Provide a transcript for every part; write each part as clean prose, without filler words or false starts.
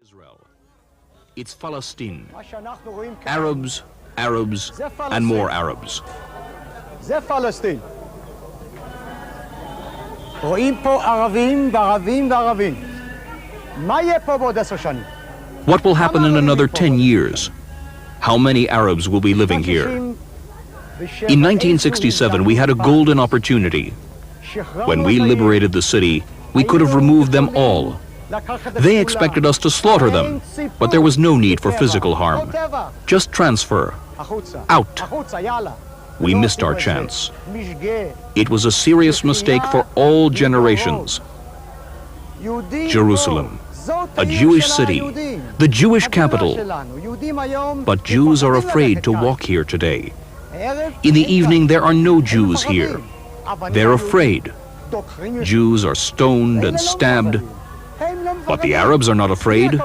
Israel. It's Palestine. Arabs, Arabs, and more Arabs. זה פלסטין. רואים פה ערבים וערבים וערבים. מה יהיה פה בעוד 10 שנים? What will happen in another 10 years? How many Arabs will be living here? In 1967, we had a golden opportunity. When we liberated the city, we could have removed them all. They expected us to slaughter them, but there was no need for physical harm. Just transfer. Out. We missed our chance. It was a serious mistake for all generations. Jerusalem, a Jewish city, the Jewish capital. But Jews are afraid to walk here today. In the evening, there are no Jews here. They're afraid. Jews are stoned and stabbed. But the Arabs are not afraid.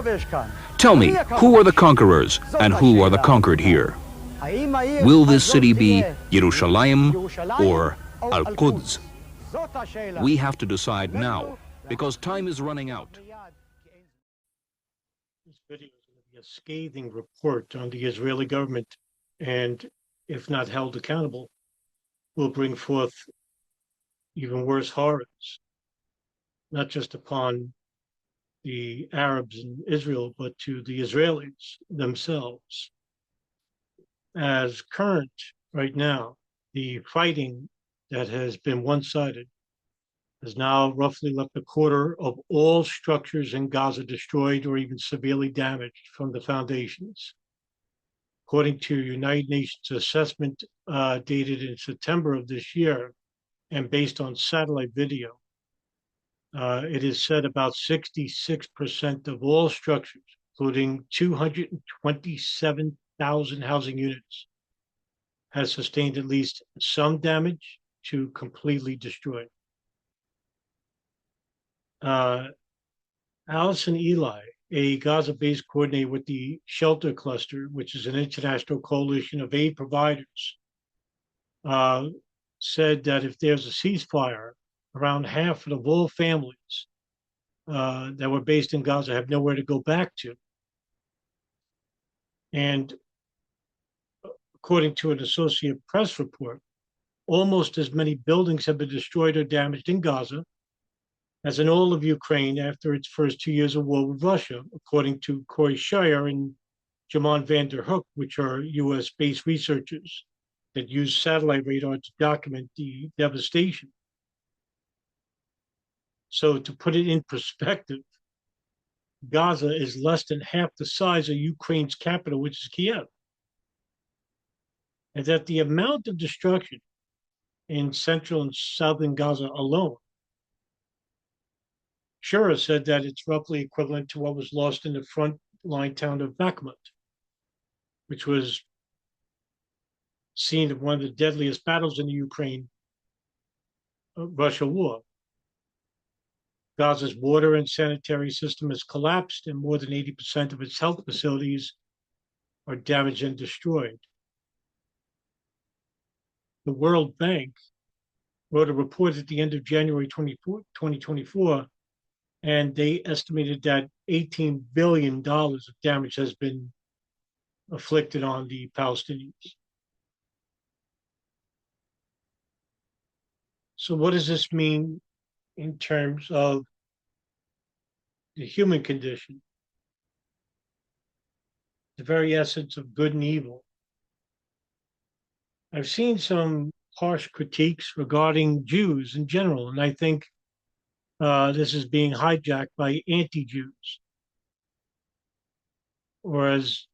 Tell me, who are the conquerors and who are the conquered here? Will this city be Yerushalayim or Al-Quds? We have to decide now, because time is running out. This video is going to be a scathing report on the Israeli government, and if not held accountable, will bring forth even worse horrors, not just upon the Arabs in Israel, but to the Israelis themselves. As current right now, the fighting that has been one-sided has now roughly left a quarter of all structures in Gaza destroyed or even severely damaged from the foundations. According to United Nations assessment dated in September of this year, and based on satellite video, it is said about 66% of all structures, including 227,000 housing units, has sustained at least some damage to completely destroyed. Allison Eli, a Gaza-based coordinator with the Shelter Cluster, which is an international coalition of aid providers, said that if there's a ceasefire, around half of all families that were based in Gaza have nowhere to go back to. And according to an Associated Press report, almost as many buildings have been destroyed or damaged in Gaza as in all of Ukraine after its first 2 years of war with Russia, according to Corey Shire and Jamon van der Hoek, which are US-based researchers that use satellite radar to document the devastation. So to put it in perspective, Gaza is less than half the size of Ukraine's capital, which is Kiev. And that the amount of destruction in central and southern Gaza alone, Shura said that it's roughly equivalent to what was lost in the front-line town of Bakhmut, which was scene of one of the deadliest battles in the Ukraine-Russia war. Gaza's water and sanitary system has collapsed, and more than 80% of its health facilities are damaged and destroyed. The World Bank wrote a report at the end of January 2024, and they estimated that $18 billion of damage has been inflicted on the Palestinians. So what does this mean in terms of the human condition, the very essence of good and evil? I've seen some harsh critiques regarding Jews in general, and I think this is being hijacked by anti-Jews, or as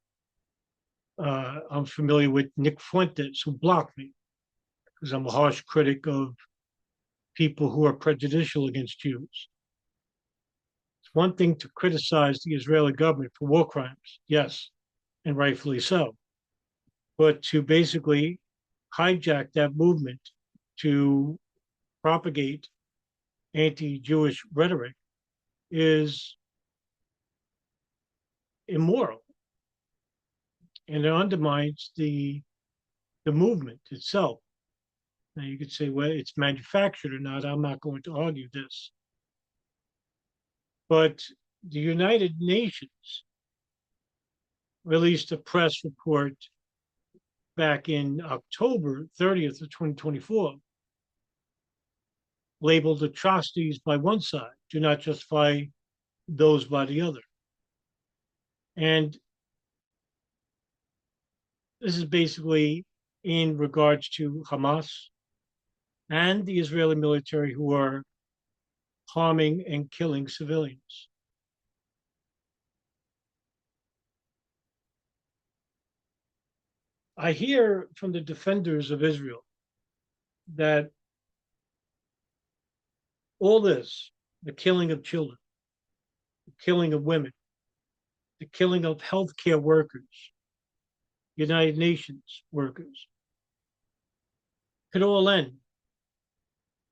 I'm familiar with Nick Fuentes, who blocked me because I'm a harsh critic of people who are prejudicial against Jews. It's one thing to criticize the Israeli government for war crimes, yes, and rightfully so, but to basically hijack that movement to propagate anti-Jewish rhetoric is immoral, and it undermines the movement itself. Now you could say, well, it's manufactured or not. I'm not going to argue this. But the United Nations released a press report back in October 30th of 2024, labeled atrocities by one side do not justify those by the other. And this is basically in regards to Hamas and the Israeli military who are harming and killing civilians. I hear from the defenders of Israel that all this, the killing of children, the killing of women, the killing of healthcare workers, United Nations workers, could all end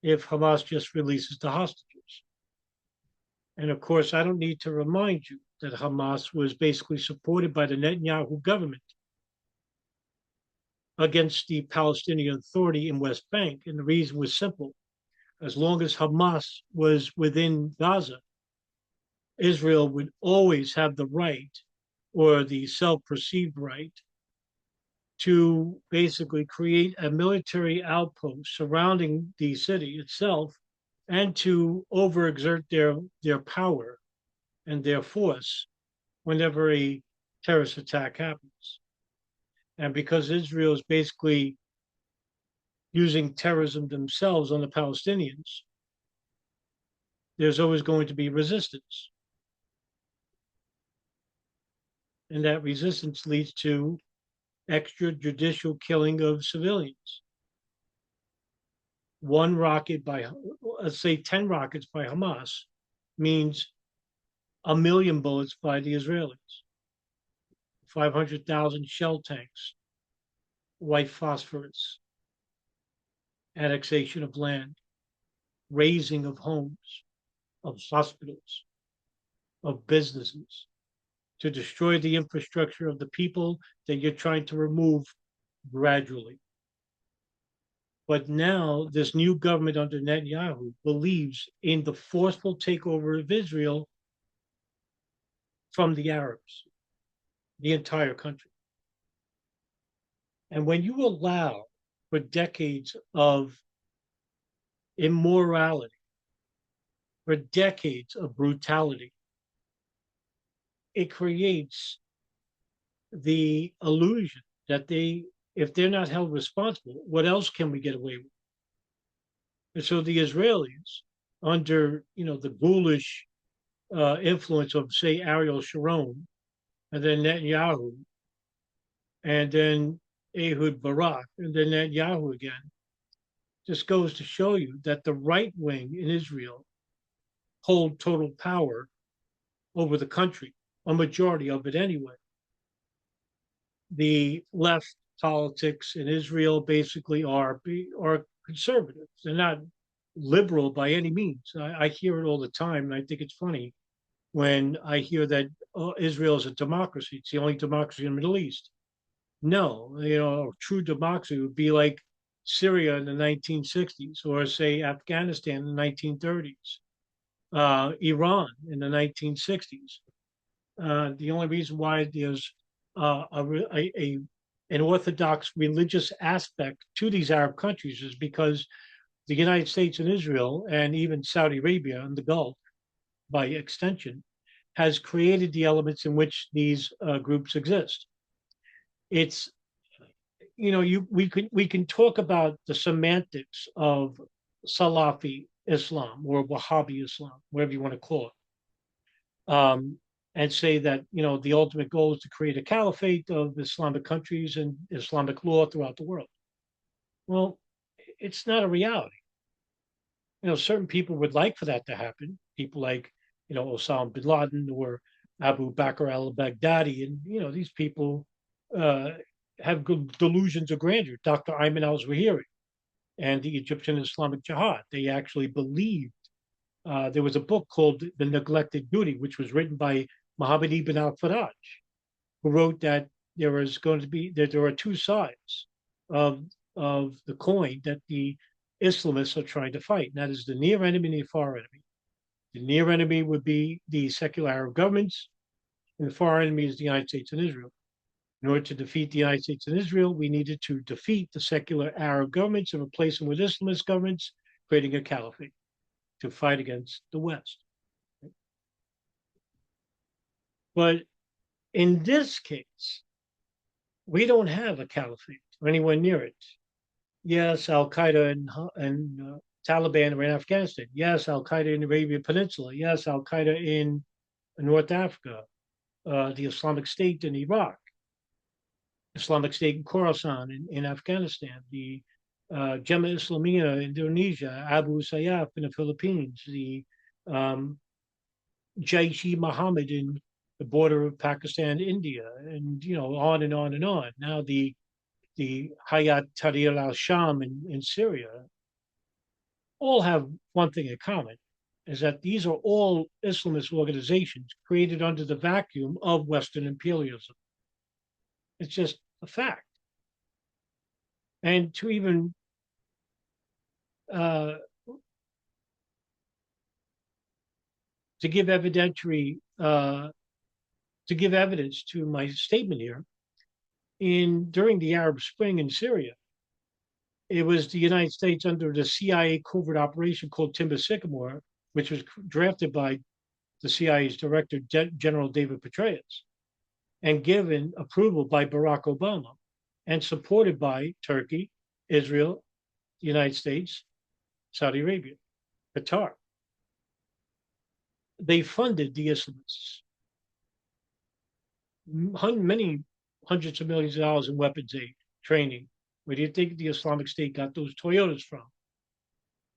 if Hamas just releases the hostages. And of course, I don't need to remind you that Hamas was basically supported by the Netanyahu government against the Palestinian Authority in West Bank. And the reason was simple. As long as Hamas was within Gaza, Israel would always have the right, or the self-perceived right, to basically create a military outpost surrounding the city itself and to overexert their power and their force whenever a terrorist attack happens. And because Israel is basically using terrorism themselves on the Palestinians, there's always going to be resistance. And that resistance leads to extrajudicial killing of civilians. One rocket by, let's say 10 rockets by Hamas means 1 million bullets by the Israelis, 500,000 shell tanks, white phosphorus, annexation of land, razing of homes, of hospitals, of businesses, to destroy the infrastructure of the people that you're trying to remove gradually. But now this new government under Netanyahu believes in the forceful takeover of Israel from the Arabs, the entire country. And when you allow for decades of immorality, for decades of brutality, it creates the illusion that if they're not held responsible, what else can we get away with? And so the Israelis, under the ghoulish influence of, say, Ariel Sharon, and then Netanyahu, and then Ehud Barak, and then Netanyahu again, just goes to show you that the right wing in Israel hold total power over the country, a majority of it anyway. The left politics in Israel basically are conservative. They're not liberal by any means. I hear it all the time, and I think it's funny when I hear that Israel is a democracy. It's the only democracy in the Middle East. No, a true democracy would be like Syria in the 1960s, or say Afghanistan in the 1930s, Iran in the 1960s. The only reason why there's an orthodox religious aspect to these Arab countries is because the United States and Israel, and even Saudi Arabia and the Gulf, by extension, has created the elements in which these groups exist. It's, we can talk about the semantics of Salafi Islam or Wahhabi Islam, whatever you want to call it, and say that the ultimate goal is to create a caliphate of Islamic countries and Islamic law throughout the world. Well, it's not a reality. Certain people would like for that to happen. People like Osama bin Laden or Abu Bakr al-Baghdadi, and these people have good delusions of grandeur. Dr. Ayman al-Zawahiri and the Egyptian Islamic Jihad, they actually believed. There was a book called The Neglected Duty, which was written by Muhammad ibn al-Faraj, who wrote that there are two sides of the coin that the Islamists are trying to fight, and that is the near enemy and the far enemy. The near enemy would be the secular Arab governments, and the far enemy is the United States and Israel. In order to defeat the United States and Israel, we needed to defeat the secular Arab governments and replace them with Islamist governments, creating a caliphate to fight against the West. But in this case, we don't have a caliphate or anywhere near it. Yes, Al Qaeda and Taliban are in Afghanistan. Yes, Al Qaeda in the Arabian Peninsula. Yes, Al Qaeda in North Africa. The Islamic State in Iraq. Islamic State in Khorasan in Afghanistan. The Jemaah Islamiyah in Indonesia. Abu Sayyaf in the Philippines. The Jaish-e-Mohammed in the border of Pakistan, India, and on and on and on. Now the Hayat Tahrir al-Sham in Syria all have one thing in common, is that these are all Islamist organizations created under the vacuum of Western imperialism. It's just a fact. And to even to give evidentiary to give evidence to my statement here, during the Arab Spring in Syria, it was the United States under the CIA covert operation called Timber Sycamore, which was drafted by the CIA's director, General David Petraeus, and given approval by Barack Obama, and supported by Turkey, Israel, the United States, Saudi Arabia, Qatar. They funded the Islamists. Many hundreds of millions of dollars in weapons aid, training. Where do you think the Islamic State got those Toyotas from?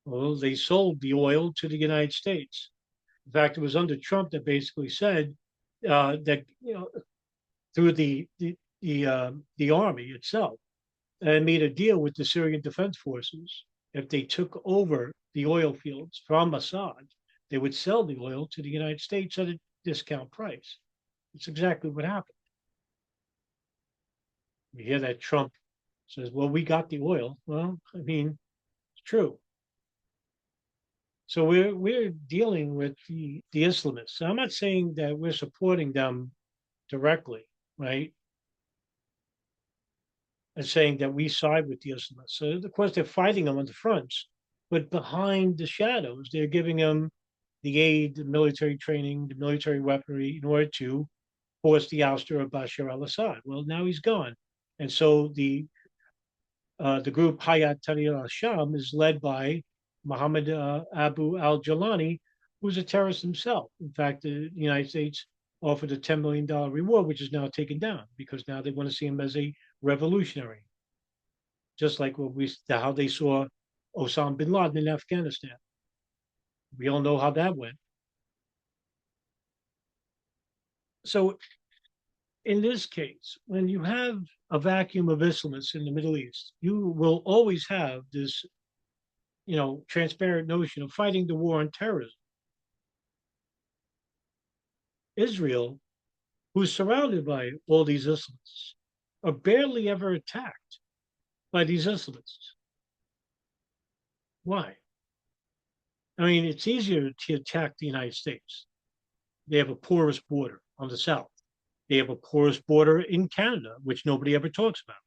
Well, they sold the oil to the United States. In fact, it was under Trump that basically said that through the army itself, and made a deal with the Syrian Defense Forces. If they took over the oil fields from Assad, they would sell the oil to the United States at a discount price. It's exactly what happened. You hear that Trump says, well, we got the oil. Well, I mean, it's true. So we're dealing with the Islamists. I'm not saying that we're supporting them directly, right? And saying that we side with the Islamists. So of course they're fighting them on the fronts, but behind the shadows, they're giving them the aid, the military training, the military weaponry in order to force the ouster of Bashar al-Assad. Well, now he's gone. And so the group Hayat Tahrir al-Sham is led by Mohammed Abu al-Jalani, who's a terrorist himself. In fact, the United States offered a $10 million reward, which is now taken down because now they want to see him as a revolutionary, just like how they saw Osama bin Laden in Afghanistan. We all know how that went. So in this case, when you have a vacuum of Islamists in the Middle East, you will always have this, transparent notion of fighting the war on terrorism. Israel, who's surrounded by all these Islamists, are barely ever attacked by these Islamists. Why? I mean, it's easier to attack the United States. They have a porous border on the south. They have a porous border in Canada, which nobody ever talks about.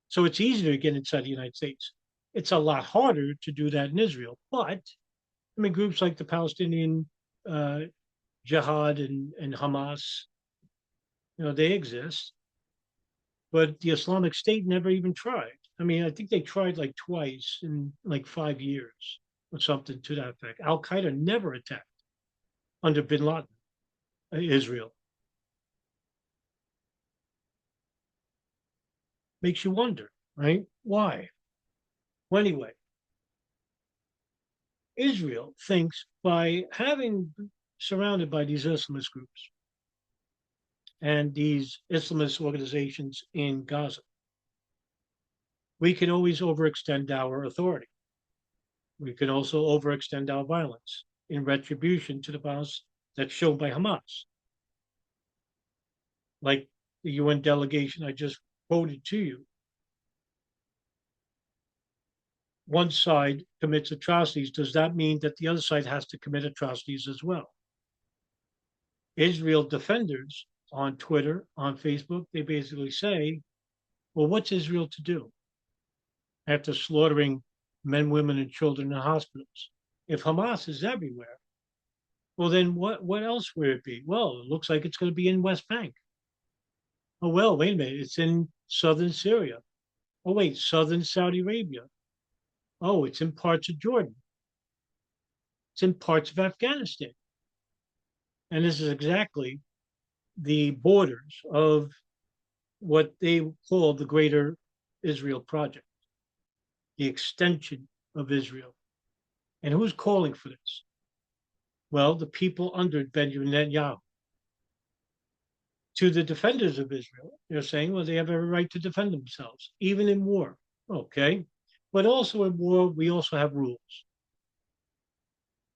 So it's easier to get inside the United States. It's a lot harder to do that in Israel. But, I mean, groups like the Palestinian Jihad and Hamas, they exist. But the Islamic State never even tried. I mean, I think they tried like twice in like 5 years or something to that effect. Al Qaeda never attacked under bin Laden, Israel. Makes you wonder, right? Why? Well, anyway, Israel thinks by having surrounded by these Islamist groups and these Islamist organizations in Gaza, we can always overextend our authority. We can also overextend our violence in retribution to the violence that's shown by Hamas. Like the UN delegation I just quoted to you. one side commits atrocities, does that mean that the other side has to commit atrocities as well? Israel defenders on Twitter, on Facebook, they basically say, well, what's Israel to do after slaughtering men, women, and children in hospitals? If Hamas is everywhere, well, then what else would it be? Well, it looks like it's going to be in West Bank. Oh, well, wait a minute. It's in southern Syria. Oh, wait, southern Saudi Arabia. Oh, it's in parts of Jordan. It's in parts of Afghanistan. And this is exactly the borders of what they call the Greater Israel Project, the extension of Israel. And who's calling for this? Well, the people under Benjamin Netanyahu. To the defenders of Israel, they're saying, well, they have every right to defend themselves, even in war. Okay. But also in war, we also have rules.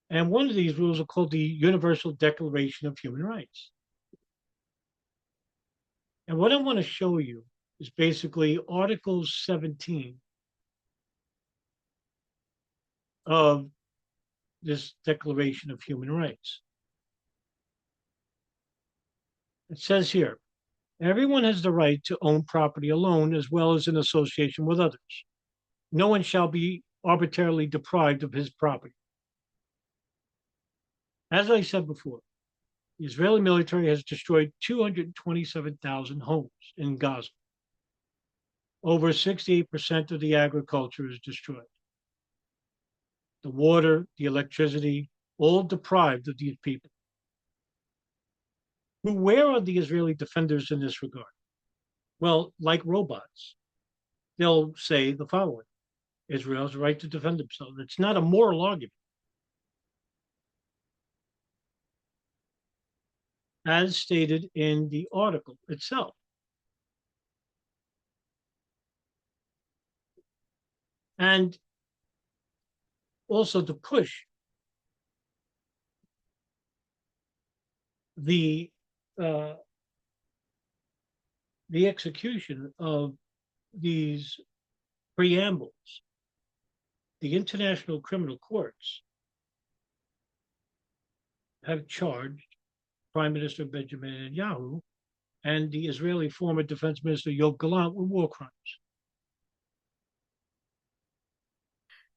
And one of these rules are called the Universal Declaration of Human Rights. And what I want to show you is basically Article 17 of this Declaration of Human Rights. It says here, everyone has the right to own property alone as well as in association with others. No one shall be arbitrarily deprived of his property. As I said before, the Israeli military has destroyed 227,000 homes in Gaza. Over 68% of the agriculture is destroyed. The water, the electricity, all deprived of these people. Where are the Israeli defenders in this regard? Well, like robots, they'll say the following: Israel has a right to defend itself. It's not a moral argument. As stated in the article itself. And also to push the execution of these preambles, the international criminal courts have charged Prime Minister Benjamin Netanyahu and the Israeli former Defense Minister Yoav Gallant with war crimes.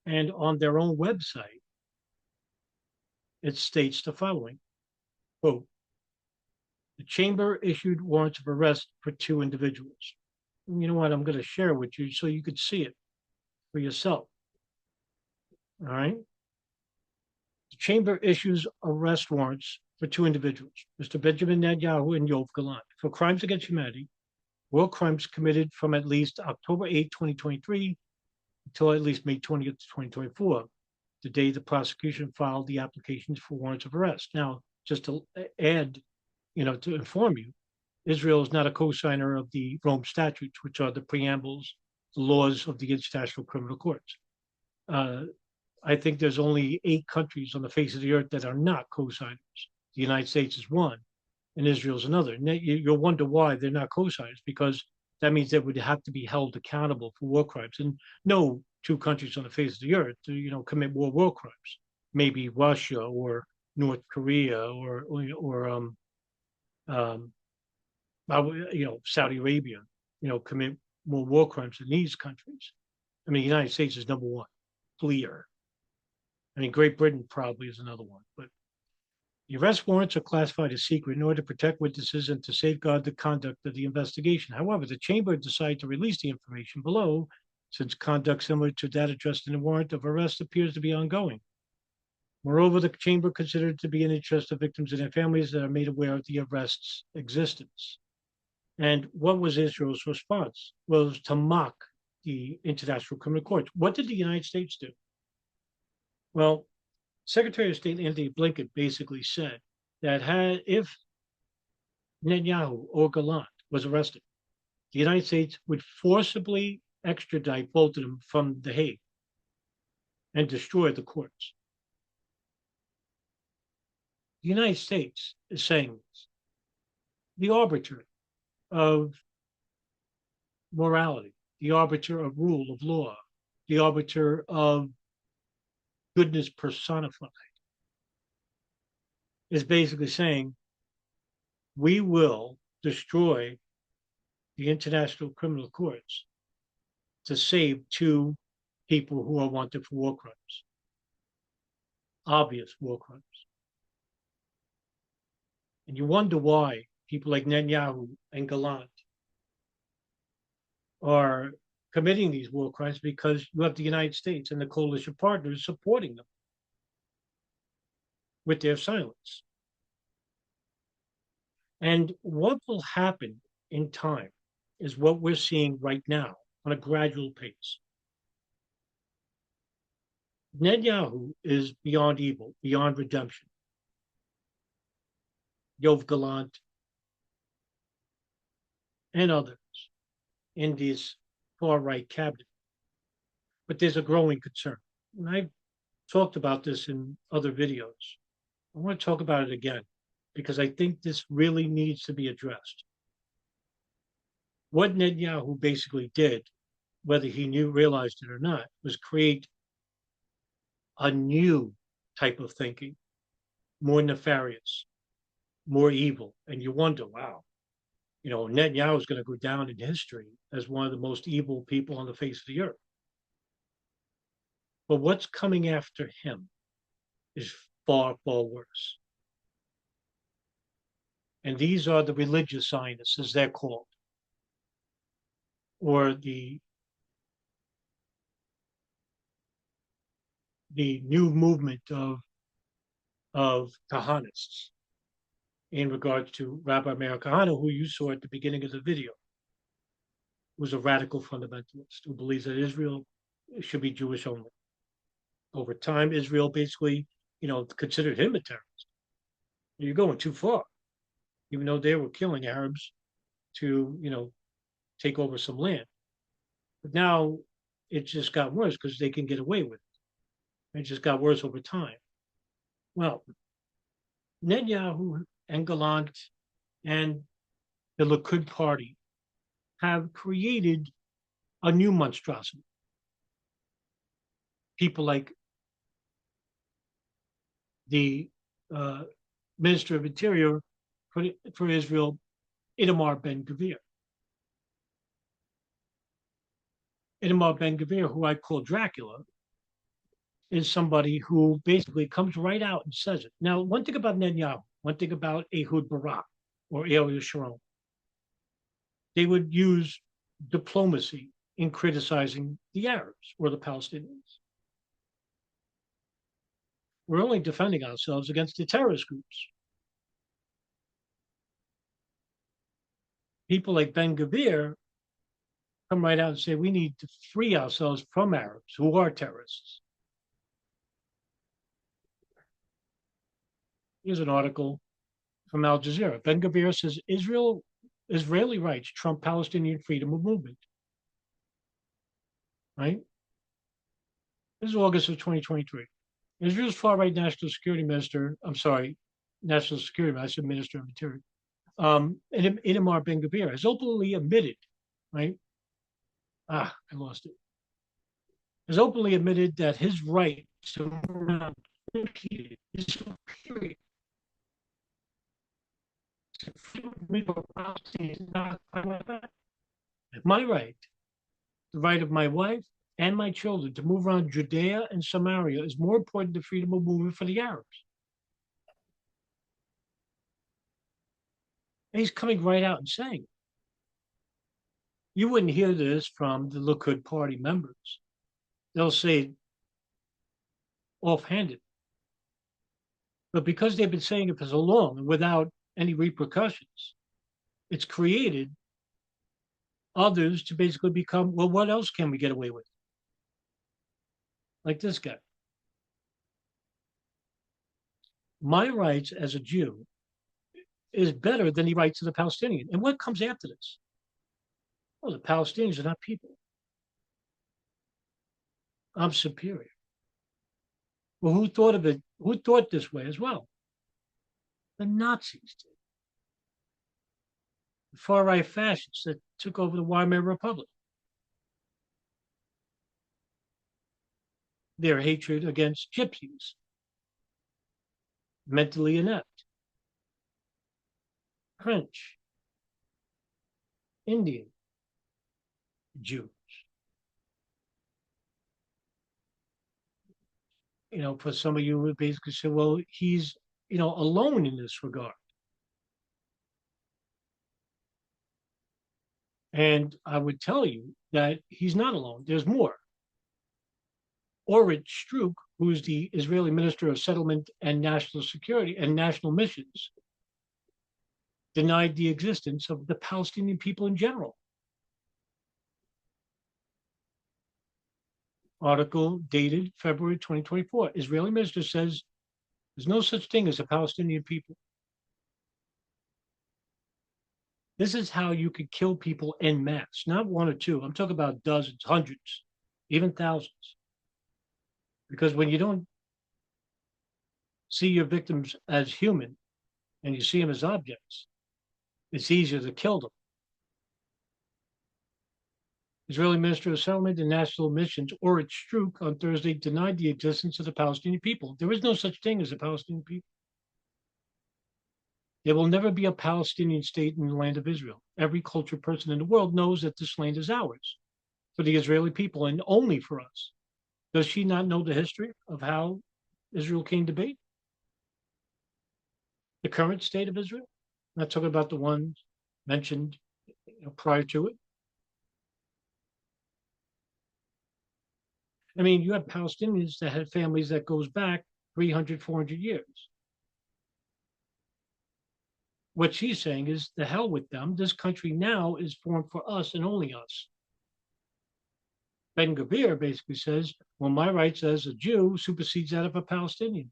And on their own website, it states the following, quote, the chamber issued warrants of arrest for 2 individuals. And you know what? I'm going to share with you so you could see it for yourself. All right. The chamber issues arrest warrants for 2 individuals, Mr. Benjamin Netanyahu and Yoav Gallant, for crimes against humanity, war crimes committed from at least October 8, 2023 until at least May 20th, 2024, the day the prosecution filed the applications for warrants of arrest. Now, just to add, to inform you, Israel is not a co-signer of the Rome Statutes, which are the preambles, the laws of the International Criminal Courts. I think there's only 8 countries on the face of the earth that are not co-signers. The United States is one, and Israel is another. And you'll wonder why they're not co-signers, because that means they would have to be held accountable for war crimes. And no 2 countries on the face of the earth, commit war crimes. Maybe Russia or North Korea or Saudi Arabia, commit more war crimes than these countries. I mean, the United States is number 1, clear. I mean, Great Britain probably is another one, but the arrest warrants are classified as secret in order to protect witnesses and to safeguard the conduct of the investigation. However, the chamber decided to release the information below since conduct similar to that addressed in the warrant of arrest appears to be ongoing. Moreover, the chamber considered it to be in the interest of victims and their families that are made aware of the arrest's existence. And what was Israel's response? Well, it was to mock the International Criminal Court. What did the United States do? Well, Secretary of State Anthony Blinken basically said that if Netanyahu or Gallant was arrested, the United States would forcibly extradite both of them from The Hague and destroy the courts. The United States is saying this. The arbiter of morality, the arbiter of rule of law, the arbiter of goodness personified, is basically saying, we will destroy the International Criminal Courts to save two people who are wanted for war crimes, obvious war crimes. And you wonder why people like Netanyahu and Gallant are committing these war crimes, because you have the United States and the coalition partners supporting them with their silence. And what will happen in time is what we're seeing right now on a gradual pace. Netanyahu is beyond evil, beyond redemption. Yoav Gallant and others in this far-right cabinet. But there's a growing concern. And I've talked about this in other videos. I want to talk about it again, because I think this really needs to be addressed. What Netanyahu basically did, whether he realized it or not, was create a new type of thinking, more nefarious, more evil. And you wonder, wow, Netanyahu is going to go down in history as one of the most evil people on the face of the earth. But what's coming after him is far, far worse. And these are the religious Zionists, as they're called, or the new movement of Kahanists in regards to Rabbi Meir Kahana, who you saw at the beginning of the video, was a radical fundamentalist who believes that Israel should be Jewish only. Over time, Israel basically, considered him a terrorist. You're going too far, even though they were killing Arabs to, take over some land. But now it just got worse because they can get away with it. It just got worse over time. Well, Netanyahu and Gallant and the Likud party have created a new monstrosity. People like the Minister of Interior for Israel, Itamar Ben-Gvir. Itamar Ben-Gvir, who I call Dracula, is somebody who basically comes right out and says it. Now, one thing about Netanyahu, one thing about Ehud Barak or Ariel Sharon, they would use diplomacy in criticizing the Arabs or the Palestinians. We're only defending ourselves against the terrorist groups. People like Ben-Gvir come right out and say, we need to free ourselves from Arabs who are terrorists. Here's an article from Al Jazeera. Ben-Gvir says Israeli rights trump Palestinian freedom of movement. Right? This is August of 2023. Israel's far-right national security minister, national security, I said Minister of Interior, Itamar Ben-Gvir has openly admitted, right? I lost it. Has openly admitted that his right to move around is superior to freedom of Palestinians, not my right, the right of my wife and my children to move around Judea and Samaria is more important than freedom of movement for the Arabs. And he's coming right out and saying it. You wouldn't hear this from the Likud party members. They'll say offhanded. But because they've been saying it for so long and without any repercussions, it's created others to basically become, well, what else can we get away with? Like this guy. My rights as a Jew is better than the rights of the Palestinian. And what comes after this? Well, the Palestinians are not people. I'm superior. Well, who thought of it? Who thought this way as well? The Nazis did. The far-right fascists that took over the Weimar Republic. their hatred against gypsies, mentally inept, French, Indian, Jews. For some of you would basically say, well, he's, alone in this regard. And I would tell you that he's not alone. There's more. Orit Struk, who's the Israeli Minister of Settlement and National Security and National Missions, denied the existence of the Palestinian people in general. Article dated February 2024. Israeli minister says there's no such thing as a Palestinian people. This is how you could kill people en masse, not one or two. I'm talking about dozens, hundreds, even thousands. Because when you don't see your victims as human and you see them as objects, it's easier to kill them. Israeli Minister of Settlement and National Missions, Orit Struk, on Thursday denied the existence of the Palestinian people. There is no such thing as a Palestinian people. There will never be a Palestinian state in the land of Israel. Every cultured person in the world knows that this land is ours, for the Israeli people, and only for us. Does she not know the history of how Israel came to be? The current state of Israel? I'm not talking about the ones mentioned prior to it. I mean, you have Palestinians that had families that goes back 300, 400 years. What she's saying is, the hell with them. This country now is formed for us and only us. Ben Gvir basically says, well, my rights as a Jew supersedes that of a Palestinian.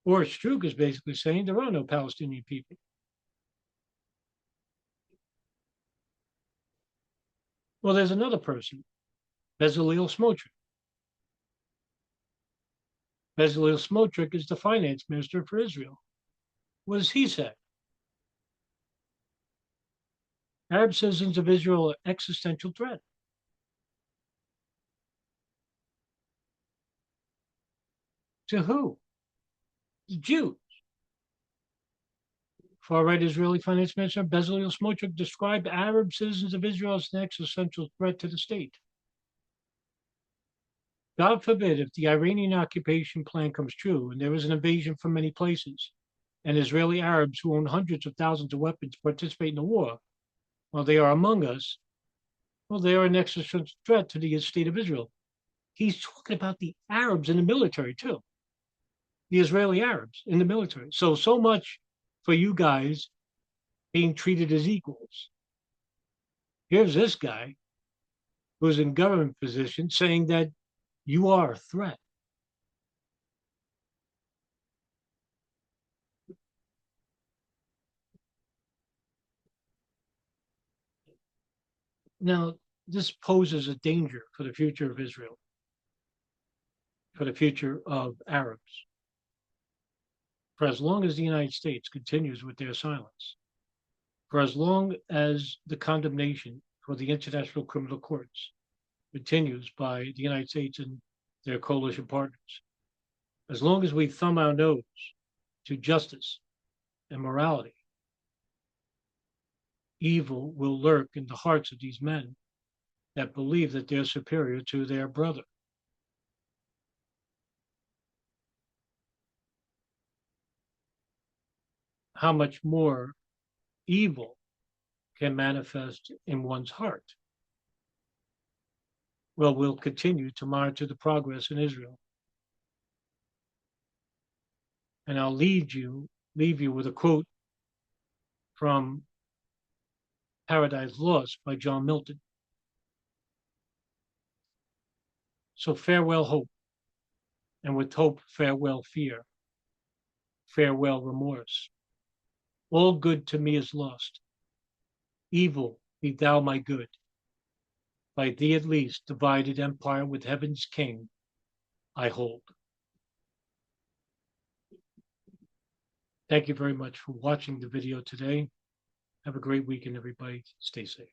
Or Struk is basically saying there are no Palestinian people. Well, there's another person, Bezalel Smotrich. Bezalel Smotrich is the finance minister for Israel. What does he say? Arab citizens of Israel are existential threat. To who? The Jews. Far-right Israeli finance minister Bezalel Smotrich described Arab citizens of Israel as an existential threat to the state. God forbid if the Iranian occupation plan comes true and there is an invasion from many places, and Israeli Arabs who own hundreds of thousands of weapons participate in the war, while they are among us, well, they are an existential threat to the state of Israel. He's talking about the Arabs in the military too. The Israeli Arabs in the military. So much for you guys being treated as equals. Here's this guy who's in government position saying that you are a threat. Now, this poses a danger for the future of Israel, for the future of Arabs. For as long as the United States continues with their silence, for as long as the condemnation for the International Criminal Courts continues by the United States and their coalition partners, as long as we thumb our nose to justice and morality, evil will lurk in the hearts of these men that believe that they're superior to their brother. How much more evil can manifest in one's heart? Well, we'll continue to monitor the progress in Israel. And I'll leave you with a quote from Paradise Lost by John Milton. So farewell hope, and with hope farewell fear, farewell remorse. All good to me is lost. Evil be thou my good. By thee at least divided empire with heaven's king I hold. Thank you very much for watching the video today. Have a great weekend, everybody. Stay safe.